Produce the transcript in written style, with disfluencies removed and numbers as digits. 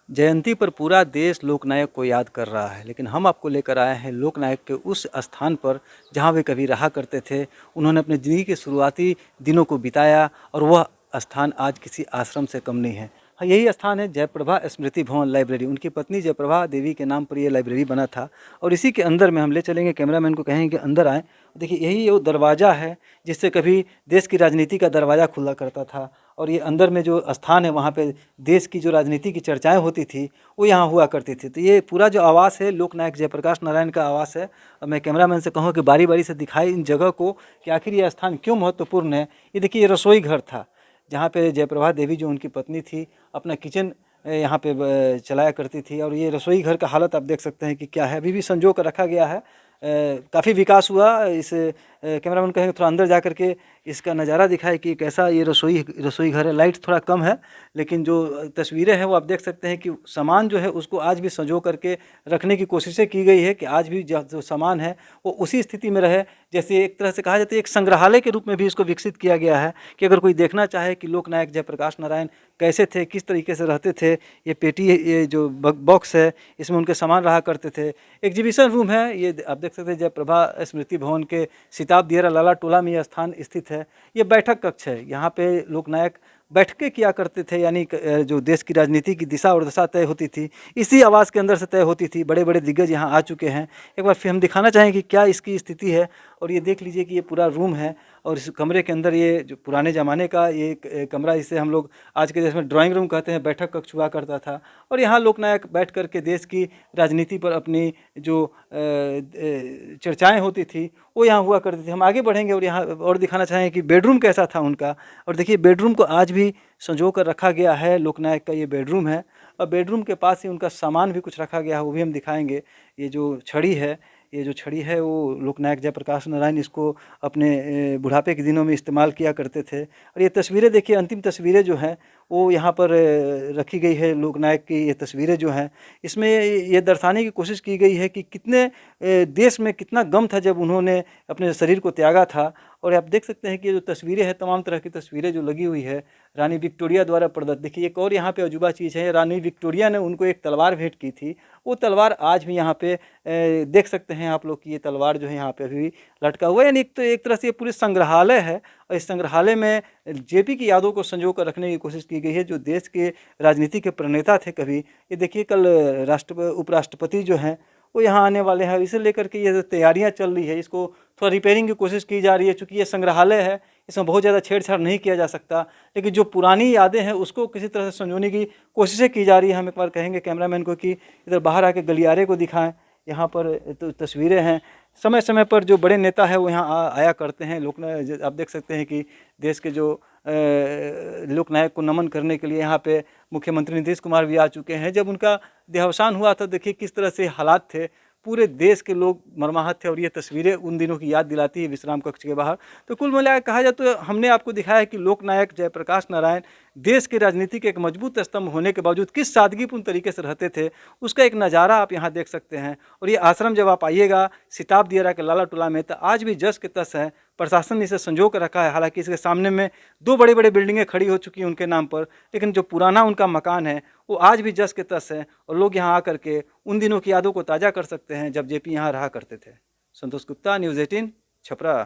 जयंती पर पूरा देश लोकनायक को याद कर रहा है, लेकिन हम आपको लेकर आए हैं लोकनायक के उस स्थान पर जहां वे कभी रहा करते थे। उन्होंने अपने ज़िंदगी के शुरुआती दिनों को बिताया और वह स्थान आज किसी आश्रम से कम नहीं है। हाँ, यही स्थान है जयप्रभा स्मृति भवन लाइब्रेरी। उनकी पत्नी जयप्रभा देवी के नाम पर यह लाइब्रेरी बना था और इसी के अंदर में हम ले चलेंगे, कैमरामैन को कहेंगे कि अंदर आएँ। देखिए, यही वो दरवाज़ा है जिससे कभी देश की राजनीति का दरवाज़ा खुला करता था और ये अंदर में जो स्थान है वहाँ पे देश की जो राजनीति की चर्चाएं होती थी वो यहाँ हुआ करती थी। तो ये पूरा जो आवास है लोकनायक जयप्रकाश नारायण का आवास है। और मैं कैमरामैन से कहूँ कि बारी बारी से दिखाई इन जगह को कि आखिर ये स्थान क्यों महत्वपूर्ण है। ये देखिए, ये रसोई घर था जहाँ पे जयप्रभा देवी जो उनकी पत्नी थी अपना किचन यहाँ पे चलाया करती थी। और ये रसोई घर का हालत आप देख सकते हैं कि क्या है, अभी भी संजो कर रखा गया है। काफ़ी विकास हुआ इस कैमरामैन कहेंगे थोड़ा अंदर जा कर के इसका नज़ारा दिखाए कि कैसा ये रसोई घर है। लाइट थोड़ा कम है लेकिन जो तस्वीरें हैं वो आप देख सकते हैं कि सामान जो है उसको आज भी संजो करके रखने की कोशिशें की गई है कि आज भी जो सामान है वो उसी स्थिति में रहे। जैसे एक तरह से कहा जाता है एक संग्रहालय के रूप में भी इसको विकसित किया गया है कि अगर कोई देखना चाहे कि लोकनायक जयप्रकाश नारायण कैसे थे, किस तरीके से रहते थे। ये पेटी, ये जो बॉक्स है इसमें उनके सामान रहा करते थे। एग्जीबिशन रूम है, ये आप देख सकते हैं जयप्रभा स्मृति भवन के सिताब दियरा लाला टोला में यह स्थान स्थित है। ये बैठक कक्ष है, यहाँ पे लोकनायक बैठकें किया करते थे, यानी जो देश की राजनीति की दिशा और दशा तय होती थी इसी आवास के अंदर से तय होती थी। बड़े बड़े दिग्गज यहाँ आ चुके हैं। एक बार फिर हम दिखाना चाहेंगे कि क्या इसकी स्थिति है। और ये देख लीजिए कि ये पूरा रूम है और इस कमरे के अंदर ये जो पुराने ज़माने का ये कमरा, इसे हम लोग आज के देश में ड्राइंग रूम कहते हैं, बैठक कक्ष हुआ करता था। और यहाँ लोकनायक बैठ कर के देश की राजनीति पर अपनी जो चर्चाएं होती थी वो यहाँ हुआ करती थी। हम आगे बढ़ेंगे और यहाँ और दिखाना चाहेंगे कि बेडरूम कैसा था उनका। और देखिए, बेडरूम को आज भी संजो कर रखा गया है। लोकनायक का ये बेडरूम है और बेडरूम के पास ही उनका सामान भी कुछ रखा गया है, वो भी हम दिखाएंगे। ये जो छड़ी है, ये जो छड़ी है वो लोकनायक जयप्रकाश नारायण इसको अपने बुढ़ापे के दिनों में इस्तेमाल किया करते थे। और ये तस्वीरें देखिए, अंतिम तस्वीरें जो हैं वो यहाँ पर रखी गई है। लोकनायक की ये तस्वीरें जो हैं इसमें ये दर्शाने की कोशिश की गई है कि कितने देश में कितना गम था जब उन्होंने अपने शरीर को त्यागा था। और आप देख सकते हैं कि ये जो तस्वीरें हैं, तमाम तरह की तस्वीरें जो लगी हुई है रानी विक्टोरिया द्वारा प्रदत्त। देखिए, एक और यहाँ पे अजूबा चीज़ है, रानी विक्टोरिया ने उनको एक तलवार भेंट की थी। वो तलवार आज भी यहाँ पे देख सकते हैं आप लोग कि ये तलवार जो है यहाँ पे अभी भी लटका हुआ है। यानी एक तरह से ये पूरी संग्रहालय है और इस संग्रहालय में जेपी की यादों को संजो कर रखने की कोशिश की गई है, जो देश के राजनीति के प्रणेता थे कभी। ये देखिए, कल उपराष्ट्रपति जो हैं वो यहाँ आने वाले हैं। इसे लेकर के ये तैयारियाँ चल रही है, इसको थोड़ा रिपेयरिंग की कोशिश की जा रही है। चूँकि ये संग्रहालय है, इसमें बहुत ज़्यादा छेड़छाड़ नहीं किया जा सकता, लेकिन जो पुरानी यादें हैं उसको किसी तरह से संजोने की कोशिशें की जा रही है। हम एक बार कहेंगे कैमरामैन को कि इधर बाहर आके गलियारे को दिखाएं। यहाँ पर तो तस्वीरें हैं, समय समय पर जो बड़े नेता है वो यहाँ आया करते हैं। आप देख सकते हैं कि देश के जो लोकनायक को नमन करने के लिए यहाँ पे मुख्यमंत्री नीतीश कुमार भी आ चुके हैं। जब उनका देहावसान हुआ था, देखिए किस तरह से हालात थे, पूरे देश के लोग मर्माहत थे। और ये तस्वीरें उन दिनों की याद दिलाती है विश्राम कक्ष के बाहर। तो कुल मिलाकर कहा जाए तो हमने आपको दिखाया कि लोकनायक जयप्रकाश नारायण देश की राजनीति के एक मजबूत स्तंभ होने के बावजूद किस सादगीपूर्ण तरीके से रहते थे, उसका एक नज़ारा आप यहाँ देख सकते हैं। और ये आश्रम जब आप आइएगा सिताब दियरा के लाला टोला में, तो आज भी जस के तस है। प्रशासन ने इसे संजो कर रखा है। हालांकि इसके सामने में दो बड़ी बड़ी बिल्डिंगें खड़ी हो चुकी हैं उनके नाम पर, लेकिन जो पुराना उनका मकान है वो आज भी जस के तस है और लोग यहाँ आकर के उन दिनों की यादों को ताज़ा कर सकते हैं जब जेपी यहाँ रहा करते थे। संतोष गुप्ता, न्यूज़ 18, छपरा।